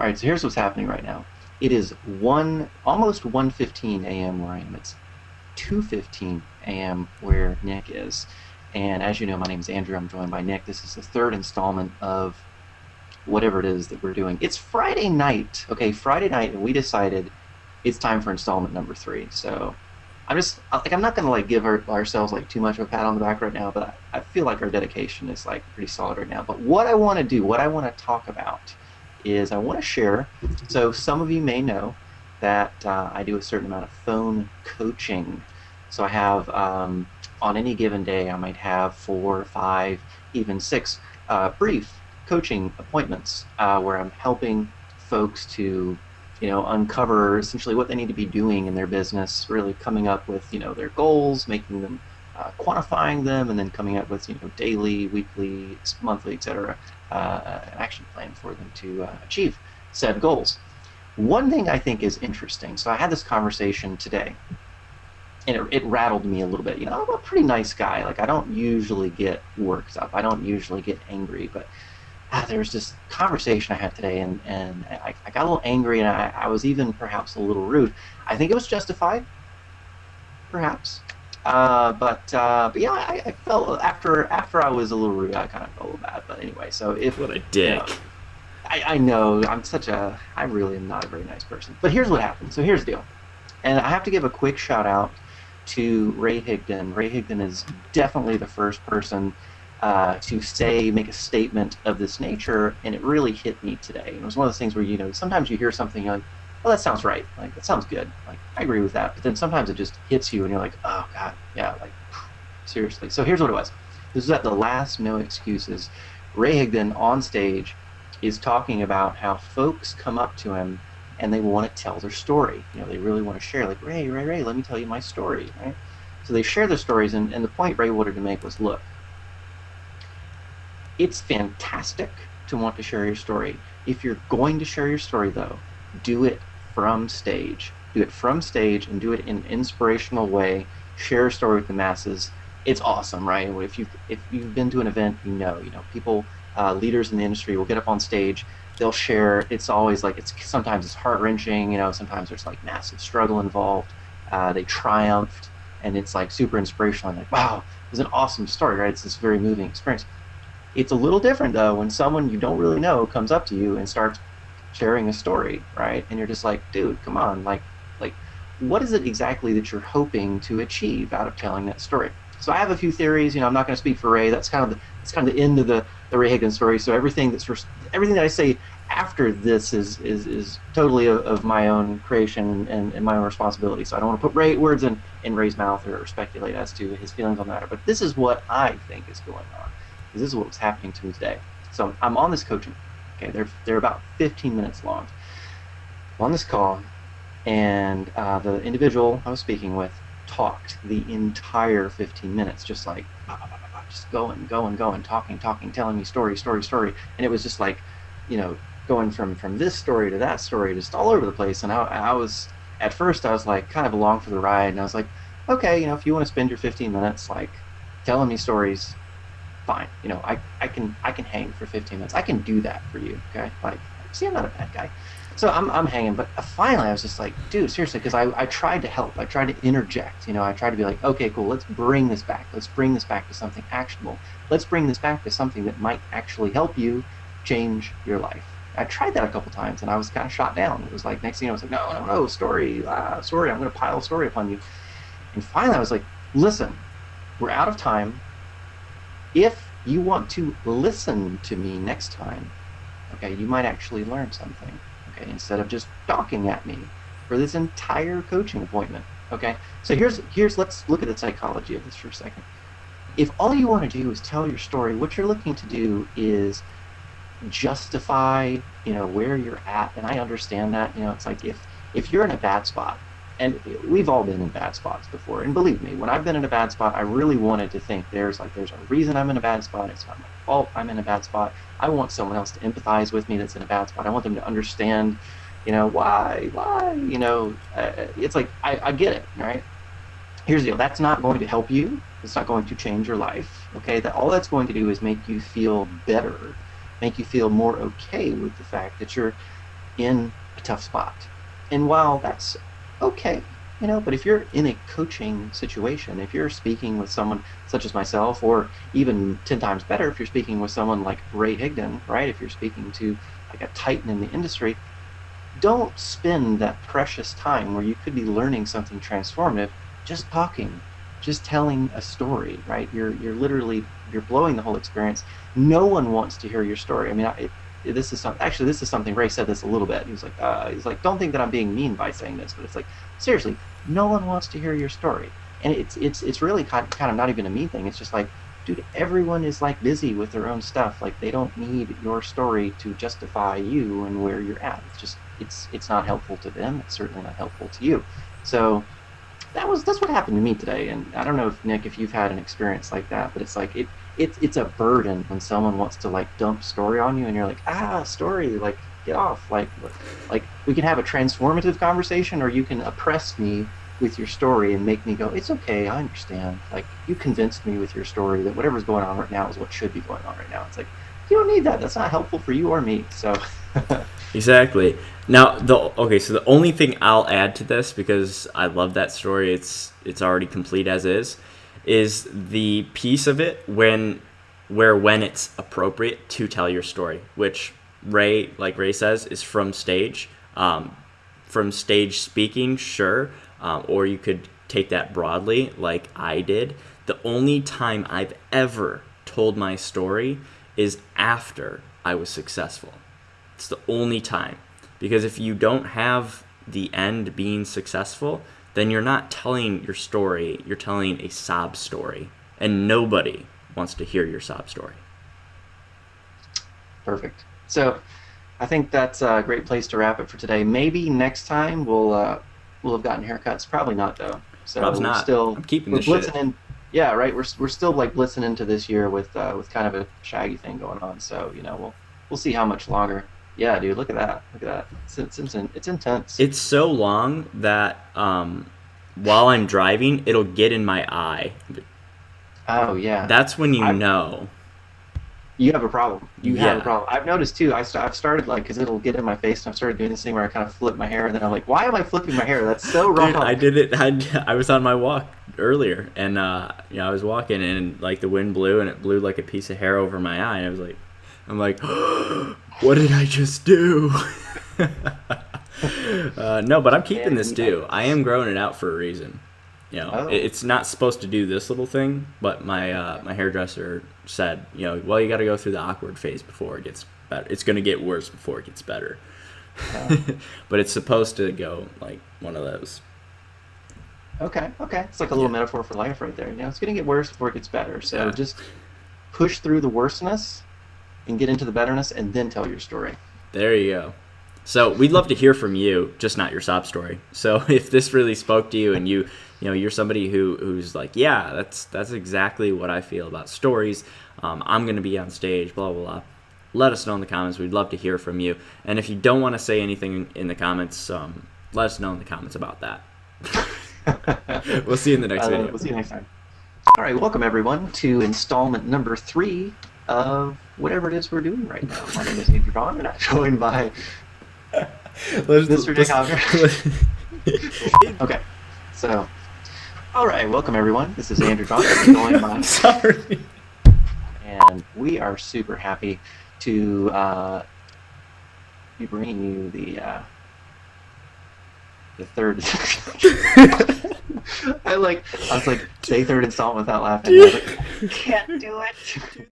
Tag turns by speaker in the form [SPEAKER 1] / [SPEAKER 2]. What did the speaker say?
[SPEAKER 1] All right, so here's what's happening right now. It is almost 1:15 a.m. where I am. It's 2:15 a.m. where Nick is. And as you know, my name is Andrew. I'm joined by Nick. This is the third installment of whatever it is that we're doing. It's Friday night, okay, Friday night, and we decided it's time for installment number 3. So I'm not gonna like give ourselves like too much of a pat on the back right now, but I feel like our dedication is like pretty solid right now. But what I want to do, what I want to talk about, is I want to share. So some of you may know that I do a certain amount of phone coaching. So I have on any given day, I might have 4, 5, even 6 brief coaching appointments where I'm helping folks to uncover essentially what they need to be doing in their business, really coming up with their goals, making them, quantifying them, and then coming up with daily, weekly, monthly, etc. An action plan for them to achieve said goals. One thing I think is interesting. So I had this conversation today, and it rattled me a little bit. I'm a pretty nice guy. Like I don't usually get worked up. I don't usually get angry, but there was this conversation I had today, and I got a little angry, and I was even perhaps a little rude. I think it was justified, perhaps. But yeah, I felt after I was a little rude, I kind of felt a little bad. But anyway, so if
[SPEAKER 2] What a dick.
[SPEAKER 1] I know I really am not a very nice person. But here's what happened. So here's the deal, and I have to give a quick shout out to Ray Higdon. Ray Higdon is definitely the first person to make a statement of this nature, and it really hit me today. And it was one of those things where sometimes you hear something, you're like, well, that sounds right, like that sounds good, like I agree with that. But then sometimes it just hits you, and you're like, oh god, yeah, like seriously. So here's what it was. This is at the last No Excuses. Ray Higdon on stage is talking about how folks come up to him and they want to tell their story. They really want to share, like, Ray, let me tell you my story, right? So they share their stories, and the point Ray wanted to make was, look, it's fantastic to want to share your story. If you're going to share your story, though, do it from stage. Do it from stage and do it in an inspirational way. Share a story with the masses. It's awesome, right? If you've been to an event, people, leaders in the industry will get up on stage. They'll share. It's always like sometimes it's heart-wrenching. Sometimes there's like massive struggle involved. They triumphed, and it's like super inspirational. And like, wow, it was an awesome story, right? It's this very moving experience. It's a little different, though, when someone you don't really know comes up to you and starts sharing a story, right? And you're just like, dude, come on, like, what is it exactly that you're hoping to achieve out of telling that story? So I have a few theories. I'm not going to speak for Ray. That's kind of the end of the Ray Higdon story. So everything that I say after this is totally of my own creation and my own responsibility. So I don't want to put words in Ray's mouth or speculate as to his feelings on that. But this is what I think is going on. This is what was happening to me today. So I'm on this coaching. Okay, they're about 15 minutes long. I'm on this call, and the individual I was speaking with talked the entire 15 minutes, just like just going, talking, telling me story, and it was just like, going from this story to that story, just all over the place. And I was at first I was like kind of along for the ride, and I was like, okay, if you want to spend your 15 minutes like telling me stories, fine. I can hang for 15 minutes. I can do that for you. Okay, like, see, I'm not a bad guy. So I'm hanging, but finally I was just like, dude, seriously, because I tried to help. I tried to interject. I tried to be like, okay, cool, let's bring this back. Let's bring this back to something actionable. Let's bring this back to something that might actually help you change your life. I tried that a couple times, and I was kind of shot down. It was like, next thing I was like, no, story, I'm going to pile a story upon you. And finally I was like, listen, we're out of time. If you want to listen to me next time, okay, you might actually learn something, okay, instead of just talking at me for this entire coaching appointment, okay? So let's look at the psychology of this for a second. If all you want to do is tell your story, what you're looking to do is justify, where you're at, and I understand that, it's like if you're in a bad spot, and we've all been in bad spots before. And believe me, when I've been in a bad spot, I really wanted to think there's a reason I'm in a bad spot. It's not my fault I'm in a bad spot. I want someone else to empathize with me that's in a bad spot. I want them to understand, why, it's like, I get it, right? Here's the deal. That's not going to help you. It's not going to change your life, okay? All that's going to do is make you feel better, make you feel more okay with the fact that you're in a tough spot. And while that's okay, but if you're in a coaching situation, if you're speaking with someone such as myself, or even 10 times better, if you're speaking with someone like Ray Higdon, right? If you're speaking to like a titan in the industry, don't spend that precious time where you could be learning something transformative just talking, just telling a story, right? You're blowing the whole experience. No one wants to hear your story. I mean, this is something Ray said this a little bit. He was like, don't think that I'm being mean by saying this, but it's like, seriously, no one wants to hear your story. And it's really kind of not even a mean thing. It's just like, dude, everyone is like busy with their own stuff. Like, they don't need your story to justify you and where you're at. It's not helpful to them. It's certainly not helpful to you. So that's what happened to me today. And I don't know if Nick, if you've had an experience like that, but it's like it's a burden when someone wants to like dump story on you, and you're like, story, like, get off. Like we can have a transformative conversation, or you can oppress me with your story and make me go, it's okay, I understand. Like, you convinced me with your story that whatever's going on right now is what should be going on right now. It's like, you don't need that. That's not helpful for you or me. So
[SPEAKER 2] Exactly. Now, so the only thing I'll add to this, because I love that story, it's already complete as is the piece of it when it's appropriate to tell your story, which like Ray says, is from stage. From stage speaking, sure, or you could take that broadly, like I did. The only time I've ever told my story is after I was successful. It's the only time. Because if you don't have the end being successful, then you're not telling your story, you're telling a sob story. And nobody wants to hear your sob story.
[SPEAKER 1] Perfect. So I think that's a great place to wrap it for today. Maybe next time we'll have gotten haircuts. Probably not, though. So
[SPEAKER 2] Probably not. I'm keeping this shit.
[SPEAKER 1] Yeah, right. We're still like blitzing into this year with kind of a shaggy thing going on. So we'll see how much longer. Yeah, dude, look at that. It's intense.
[SPEAKER 2] It's so long that while I'm driving, it'll get in my eye.
[SPEAKER 1] Oh, yeah.
[SPEAKER 2] That's when you know.
[SPEAKER 1] You have a problem. You have a problem. I've noticed, too, I've started, like, because it'll get in my face, and I've started doing this thing where I kind of flip my hair, and then I'm like, why am I flipping my hair? That's so wrong.
[SPEAKER 2] Dude, I did it. I was on my walk earlier, and I was walking, and, like, the wind blew, and it blew, like, a piece of hair over my eye, and I'm like, what did I just do? No, but I'm keeping this too. I am growing it out for a reason. It's not supposed to do this little thing, but my my hairdresser said, well, you got to go through the awkward phase before it gets better. It's going to get worse before it gets better. But it's supposed to go like one of those.
[SPEAKER 1] Okay. It's like a little metaphor for life right there. It's going to get worse before it gets better. So just push through the worstness and get into the betterness, and then tell your story.
[SPEAKER 2] There you go. So we'd love to hear from you, just not your sob story. So if this really spoke to you, and you're somebody who's like, yeah, that's exactly what I feel about stories. I'm going to be on stage, blah, blah, blah. Let us know in the comments. We'd love to hear from you. And if you don't want to say anything in the comments, let us know in the comments about that. We'll see you in the next video.
[SPEAKER 1] We'll see you next time. All right, welcome everyone to installment number 3 of whatever it is we're doing right now. My name is Andrew Vaughn, and I'm joined by Mr. Dick Hopper. Okay, so, all right, welcome everyone. This is Andrew Vaughn. I'm joined by...
[SPEAKER 2] Sorry.
[SPEAKER 1] And we are super happy to be bringing you the third... I was like, say third installment without laughing. I was like, can't do it.